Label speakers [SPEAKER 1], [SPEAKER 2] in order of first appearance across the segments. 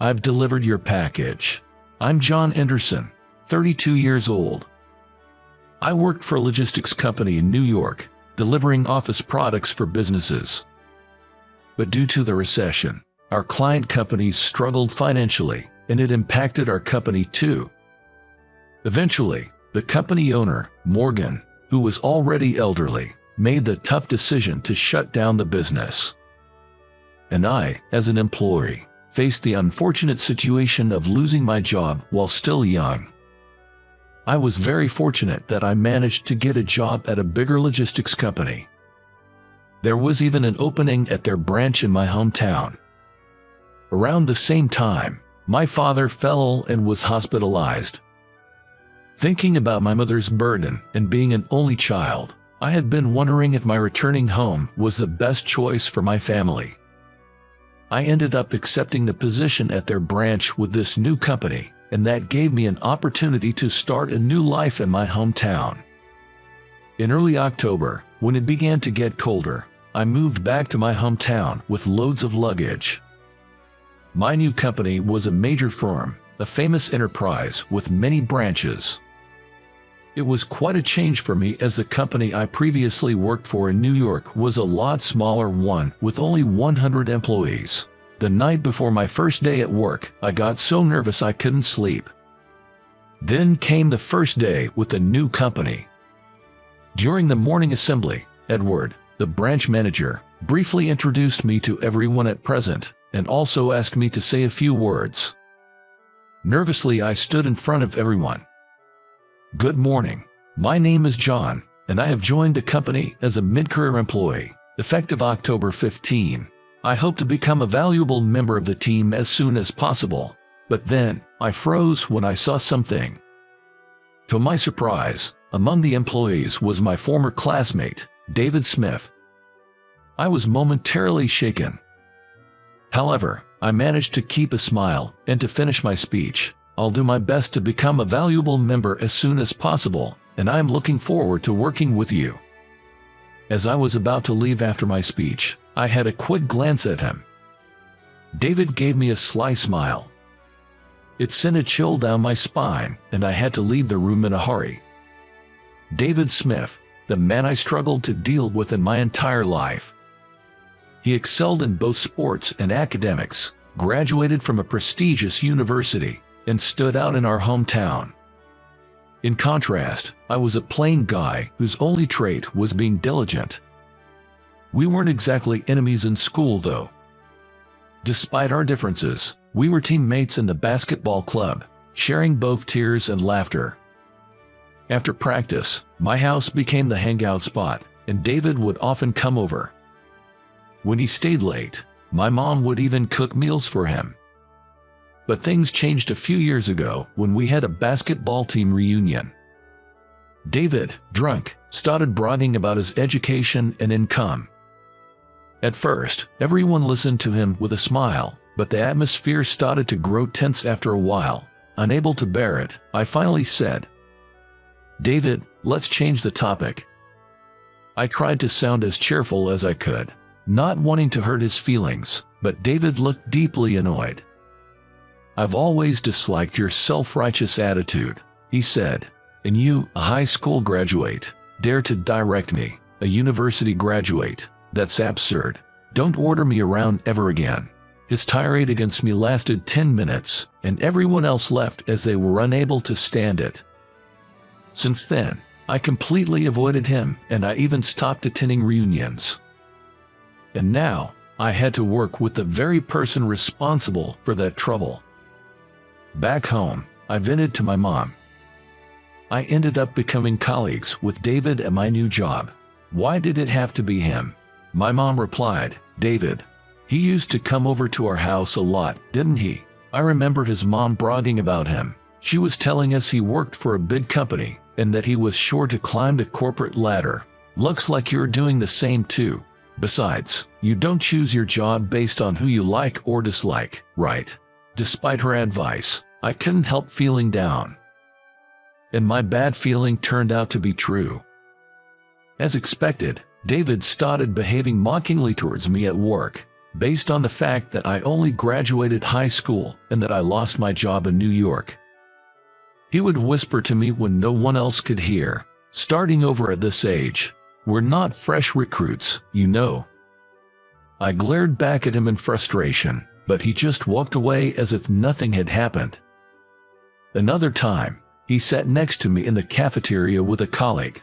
[SPEAKER 1] I've delivered your package. I'm John Anderson, 32 years old. I worked for a logistics company in New York, delivering office products for businesses. But due to the recession, our client companies struggled financially, and it impacted our company too. Eventually, the company owner, Morgan, who was already elderly, made the tough decision to shut down the business. And I, as an employee, faced the unfortunate situation of losing my job while still young. I was very fortunate that I managed to get a job at a bigger logistics company. There was even an opening at their branch in my hometown. Around the same time, my father fell ill and was hospitalized. Thinking about my mother's burden and being an only child, I had been wondering if my returning home was the best choice for my family. I ended up accepting the position at their branch with this new company, and that gave me an opportunity to start a new life in my hometown. In early October, when it began to get colder, I moved back to my hometown with loads of luggage. My new company was a major firm, a famous enterprise with many branches. It was quite a change for me, as the company I previously worked for in New York was a lot smaller one with only 100 employees. The night before my first day at work, I got so nervous I couldn't sleep. Then came the first day with the new company. During the morning assembly, Edward, the branch manager, briefly introduced me to everyone at present and also asked me to say a few words. Nervously, I stood in front of everyone. Good morning. My name is John, and I have joined the company as a mid-career employee, effective October 15. I hope to become a valuable member of the team as soon as possible. But then, I froze when I saw something. To my surprise, among the employees was my former classmate, David Smith. I was momentarily shaken. However, I managed to keep a smile and to finish my speech. I'll do my best to become a valuable member as soon as possible, and I am looking forward to working with you. As I was about to leave after my speech, I had a quick glance at him. David gave me a sly smile. It sent a chill down my spine, and I had to leave the room in a hurry. David Smith, the man I struggled to deal with in my entire life. He excelled in both sports and academics, graduated from a prestigious university, and stood out in our hometown. In contrast, I was a plain guy whose only trait was being diligent. We weren't exactly enemies in school, though. Despite our differences, we were teammates in the basketball club, sharing both tears and laughter. After practice, my house became the hangout spot, and David would often come over. When he stayed late, my mom would even cook meals for him. But things changed a few years ago when we had a basketball team reunion. David, drunk, started bragging about his education and income. At first, everyone listened to him with a smile, but the atmosphere started to grow tense after a while. Unable to bear it, I finally said, "David, let's change the topic." I tried to sound as cheerful as I could, not wanting to hurt his feelings, but David looked deeply annoyed. "I've always disliked your self-righteous attitude," he said. "And you, a high school graduate, dare to direct me, a university graduate? That's absurd. Don't order me around ever again." His tirade against me lasted 10 minutes, and everyone else left as they were unable to stand it. Since then, I completely avoided him, and I even stopped attending reunions. And now, I had to work with the very person responsible for that trouble. Back home, I vented to my mom. I ended up becoming colleagues with David at my new job. Why did it have to be him? My mom replied, "David. He used to come over to our house a lot, didn't he?" I remember his mom bragging about him. She was telling us he worked for a big company and that he was sure to climb the corporate ladder. Looks like you're doing the same too. Besides, you don't choose your job based on who you like or dislike, right? Despite her advice, I couldn't help feeling down. And my bad feeling turned out to be true. As expected, David started behaving mockingly towards me at work. based on the fact that I only graduated high school and that I lost my job in New York. He would whisper to me when no one else could hear, "Starting over at this age. We're not fresh recruits, you know." I glared back at him in frustration, but he just walked away as if nothing had happened. Another time, he sat next to me in the cafeteria with a colleague.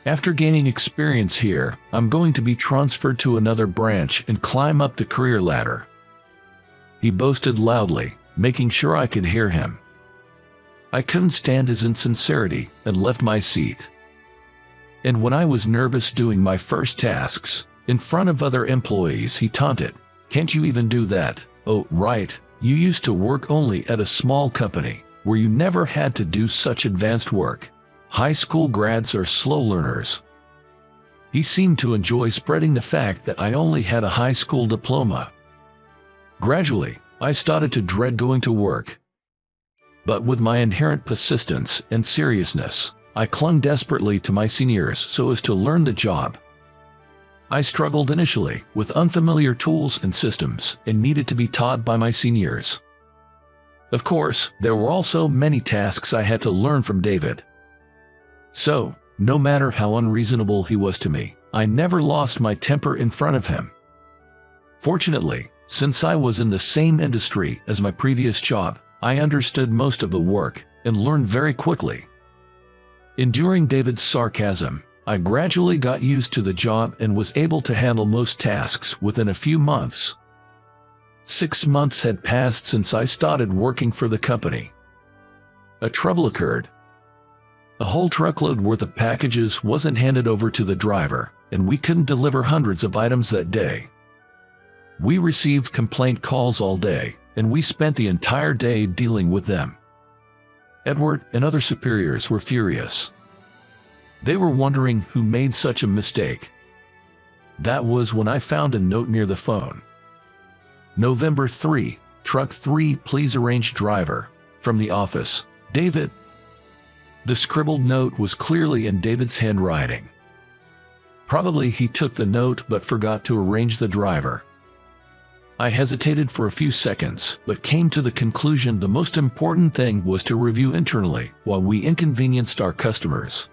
[SPEAKER 1] "After gaining experience here, I'm going to be transferred to another branch and climb up the career ladder," he boasted loudly, making sure I could hear him. I couldn't stand his insincerity and left my seat. And when I was nervous doing my first tasks, in front of other employees, he taunted, "Can't you even do that? Oh, right, you used to work only at a small company, where you never had to do such advanced work. High school grads are slow learners." He seemed to enjoy spreading the fact that I only had a high school diploma. Gradually, I started to dread going to work. But with my inherent persistence and seriousness, I clung desperately to my seniors so as to learn the job. I struggled initially with unfamiliar tools and systems and needed to be taught by my seniors. Of course, there were also many tasks I had to learn from David. So, no matter how unreasonable he was to me, I never lost my temper in front of him. Fortunately, since I was in the same industry as my previous job, I understood most of the work and learned very quickly. Enduring David's sarcasm, I gradually got used to the job and was able to handle most tasks within a few months. 6 months had passed since I started working for the company. A trouble occurred. A whole truckload worth of packages wasn't handed over to the driver, and we couldn't deliver hundreds of items that day. We received complaint calls all day, and we spent the entire day dealing with them. Edward and other superiors were furious. They were wondering who made such a mistake. That was when I found a note near the phone. "November 3, Truck 3, please arrange driver. From the office, David." The scribbled note was clearly in David's handwriting. Probably he took the note but forgot to arrange the driver. I hesitated for a few seconds, but came to the conclusion the most important thing was to review internally while we inconvenienced our customers.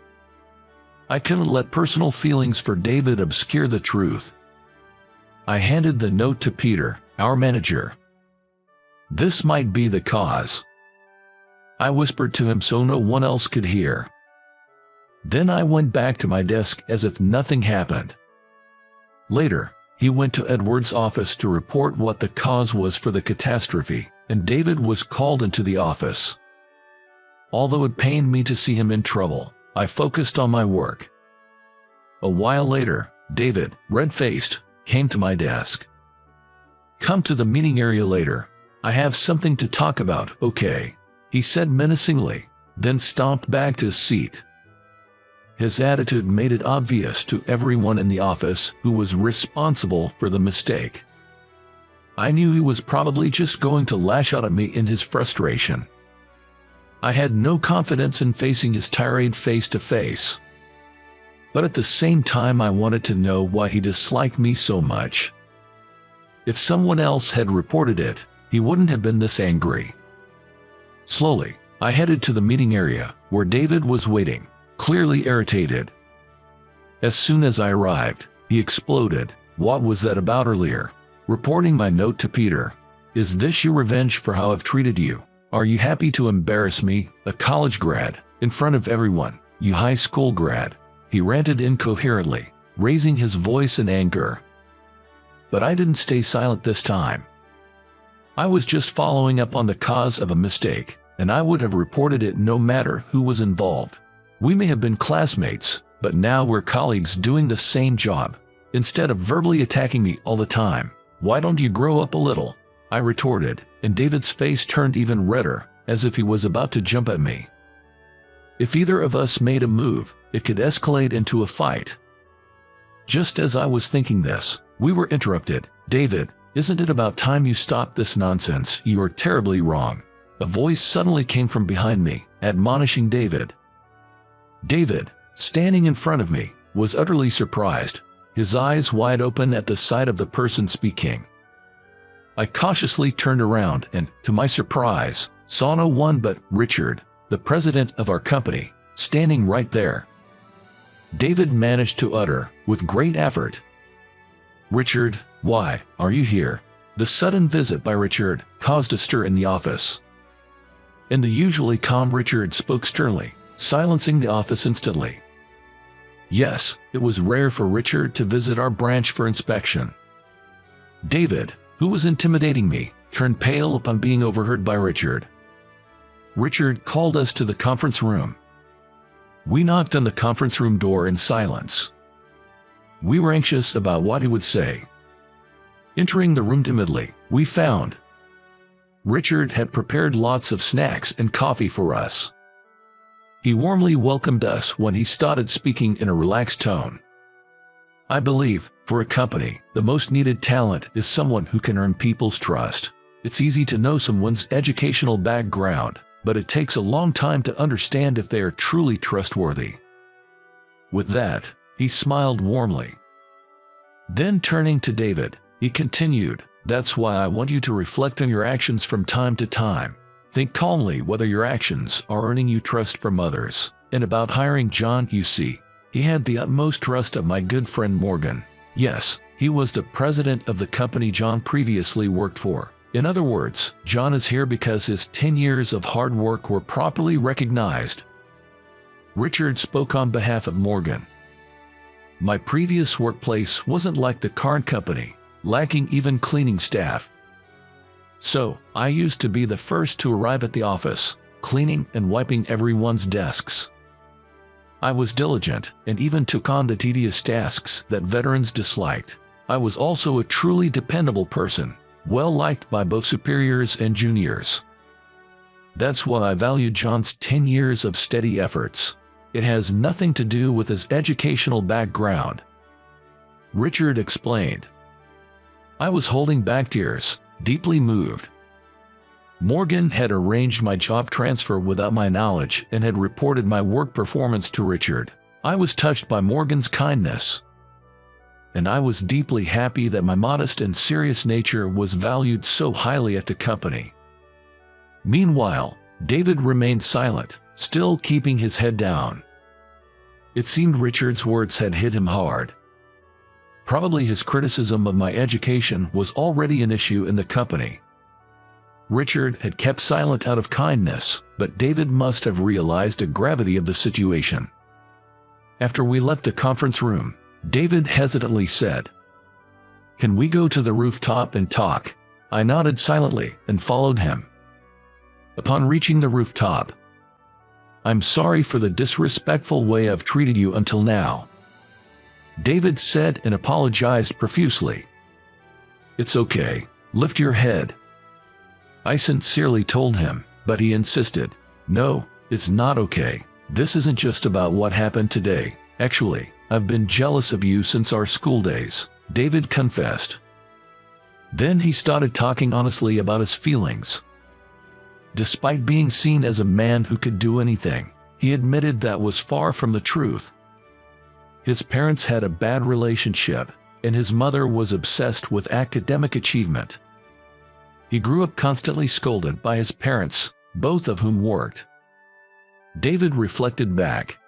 [SPEAKER 1] I couldn't let personal feelings for David obscure the truth. I handed the note to Peter, our manager. "This might be the cause," I whispered to him so no one else could hear. Then I went back to my desk as if nothing happened. Later, he went to Edward's office to report what the cause was for the catastrophe, and David was called into the office. Although it pained me to see him in trouble, I focused on my work. A while later, David, red-faced, came to my desk. "Come to the meeting area later. I have something to talk about, okay?" he said menacingly, then stomped back to his seat. His attitude made it obvious to everyone in the office who was responsible for the mistake. I knew he was probably just going to lash out at me in his frustration. I had no confidence in facing his tirade face to face. But at the same time I wanted to know why he disliked me so much. If someone else had reported it, he wouldn't have been this angry. Slowly, I headed to the meeting area, where David was waiting, clearly irritated. As soon as I arrived, he exploded. "What was that about earlier? Reporting my note to Peter. Is this your revenge for how I've treated you? Are you happy to embarrass me, a college grad, in front of everyone, you high school grad?" He ranted incoherently, raising his voice in anger. But I didn't stay silent this time. I was just following up on the cause of a mistake, and I would have reported it no matter who was involved. We may have been classmates, but now we're colleagues doing the same job. Instead of verbally attacking me all the time, why don't you grow up a little? I retorted, and David's face turned even redder, as if he was about to jump at me. If either of us made a move, it could escalate into a fight. Just as I was thinking this, we were interrupted. "David, isn't it about time you stopped this nonsense? You are terribly wrong." A voice suddenly came from behind me, admonishing David. David, standing in front of me, was utterly surprised. his eyes wide open at the sight of the person speaking. I cautiously turned around and, to my surprise, saw no one but Richard, the president of our company, standing right there. David managed to utter, with great effort, "Richard, why are you here?" The sudden visit by Richard caused a stir in the office. And the usually calm Richard spoke sternly, silencing the office instantly. Yes, it was rare for Richard to visit our branch for inspection. David, who was intimidating me, turned pale upon being overheard by Richard. Richard called us to the conference room. We knocked on the conference room door in silence. We were anxious about what he would say. Entering the room timidly, we found Richard had prepared lots of snacks and coffee for us. He warmly welcomed us when he started speaking in a relaxed tone. I believe, for a company, the most needed talent is someone who can earn people's trust. It's easy to know someone's educational background, but it takes a long time to understand if they are truly trustworthy. With that, he smiled warmly. Then turning to David, he continued, "That's why I want you to reflect on your actions from time to time. Think calmly whether your actions are earning you trust from others." And about hiring John, you see, he had the utmost trust of my good friend Morgan. Yes, he was the president of the company John previously worked for. In other words, John is here because his 10 years of hard work were properly recognized. Richard spoke on behalf of Morgan. My previous workplace wasn't like the current company, lacking even cleaning staff. So, I used to be the first to arrive at the office, cleaning and wiping everyone's desks. I was diligent and even took on the tedious tasks that veterans disliked. I was also a truly dependable person, well-liked by both superiors and juniors. That's why I value John's 10 years of steady efforts. It has nothing to do with his educational background. Richard explained. I was holding back tears, deeply moved. Morgan had arranged my job transfer without my knowledge and had reported my work performance to Richard. I was touched by Morgan's kindness. And I was deeply happy that my modest and serious nature was valued so highly at the company. Meanwhile, David remained silent, still keeping his head down. It seemed Richard's words had hit him hard. Probably his criticism of my education was already an issue in the company. Richard had kept silent out of kindness, but David must have realized the gravity of the situation. After we left the conference room, David hesitantly said, "Can we go to the rooftop and talk?" I nodded silently and followed him. Upon reaching the rooftop, "I'm sorry for the disrespectful way I've treated you until now," David said and apologized profusely. "It's okay, lift your head," I sincerely told him, but he insisted, "No, it's not okay. This isn't just about what happened today. Actually, I've been jealous of you since our school days," David confessed. Then he started talking honestly about his feelings. Despite being seen as a man who could do anything, he admitted that was far from the truth. His parents had a bad relationship, and his mother was obsessed with academic achievement. He grew up constantly scolded by his parents, both of whom worked. David reflected back.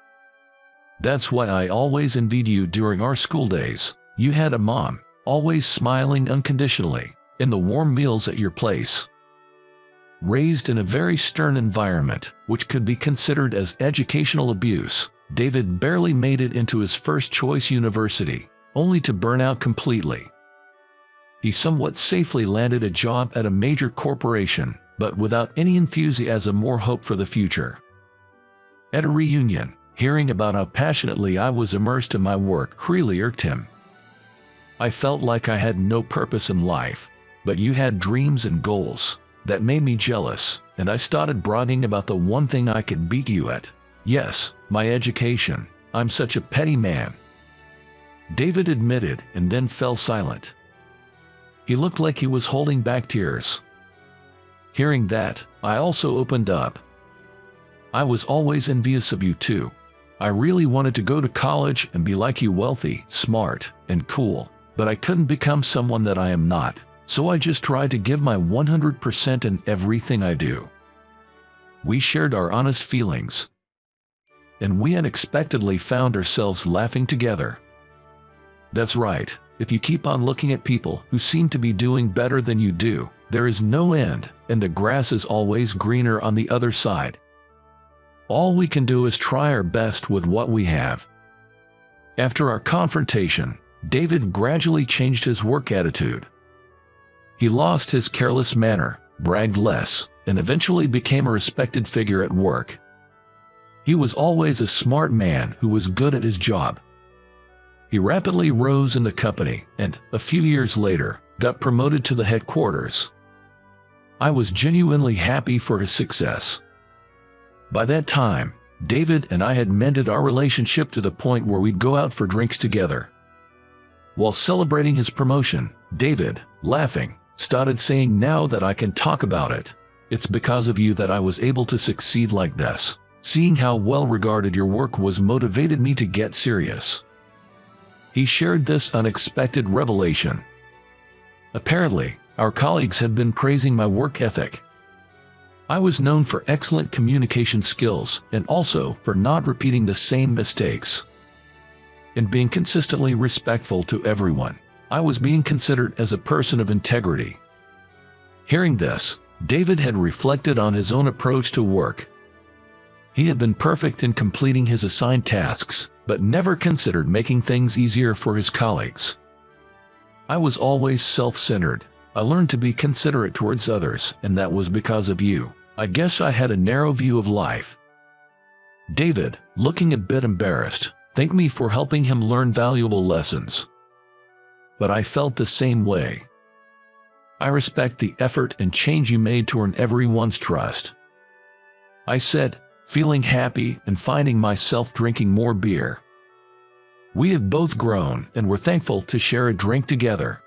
[SPEAKER 1] "That's why I always envied you during our school days. You had a mom, always smiling unconditionally, and the warm meals at your place." Raised in a very stern environment, which could be considered as educational abuse, David barely made it into his first choice university, only to burn out completely. He somewhat safely landed a job at a major corporation, but without any enthusiasm or hope for the future. At a reunion, hearing about how passionately I was immersed in my work really irked him. "I felt like I had no purpose in life, but you had dreams and goals. That made me jealous, and I started bragging about the one thing I could beat you at. Yes, my education. I'm such a petty man," David admitted and then fell silent. He looked like he was holding back tears. Hearing that, I also opened up. "I was always envious of you too. I really wanted to go to college and be like you, wealthy, smart, and cool, but I couldn't become someone that I am not, so I just tried to give my 100% in everything I do. We shared our honest feelings, and we unexpectedly found ourselves laughing together. That's right, if you keep on looking at people who seem to be doing better than you do, there is no end, and the grass is always greener on the other side. All we can do is try our best with what we have. After our confrontation, David gradually changed his work attitude. He lost his careless manner, bragged less, and eventually became a respected figure at work. He was always a smart man who was good at his job. He rapidly rose in the company and, a few years later, got promoted to the headquarters. I was genuinely happy for his success. By that time, David and I had mended our relationship to the point where we'd go out for drinks together. While celebrating his promotion, David, laughing, started saying, "Now that I can talk about it, it's because of you that I was able to succeed like this. Seeing how well regarded your work was motivated me to get serious." He shared this unexpected revelation. Apparently, our colleagues had been praising my work ethic. I was known for excellent communication skills and also for not repeating the same mistakes and being consistently respectful to everyone. I was being considered as a person of integrity. Hearing this, David had reflected on his own approach to work. He had been perfect in completing his assigned tasks, but never considered making things easier for his colleagues. I was always self-centered. I learned to be considerate towards others, and that was because of you. I guess I had a narrow view of life. David, looking a bit embarrassed, thanked me for helping him learn valuable lessons. But I felt the same way. I respect the effort and change you made to earn everyone's trust, I said, feeling happy and finding myself drinking more beer. We had both grown and were thankful to share a drink together.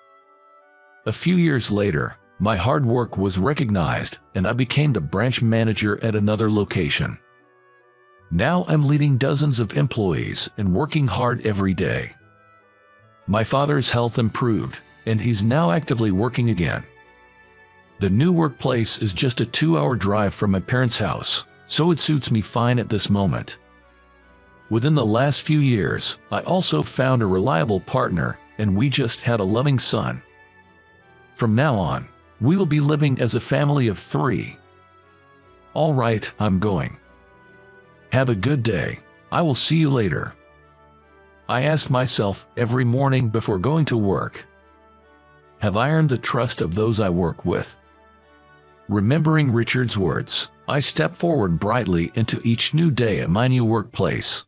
[SPEAKER 1] A few years later, my hard work was recognized and I became the branch manager at another location. Now I'm leading dozens of employees and working hard every day. My father's health improved, and he's now actively working again. The new workplace is just a 2-hour drive from my parents' house, so it suits me fine at this moment. Within the last few years, I also found a reliable partner, and we just had a loving son. From now on, we will be living as a family of 3. All right, I'm going. Have a good day. I will see you later. I ask myself every morning before going to work, have I earned the trust of those I work with? Remembering Richard's words, I step forward brightly into each new day at my new workplace.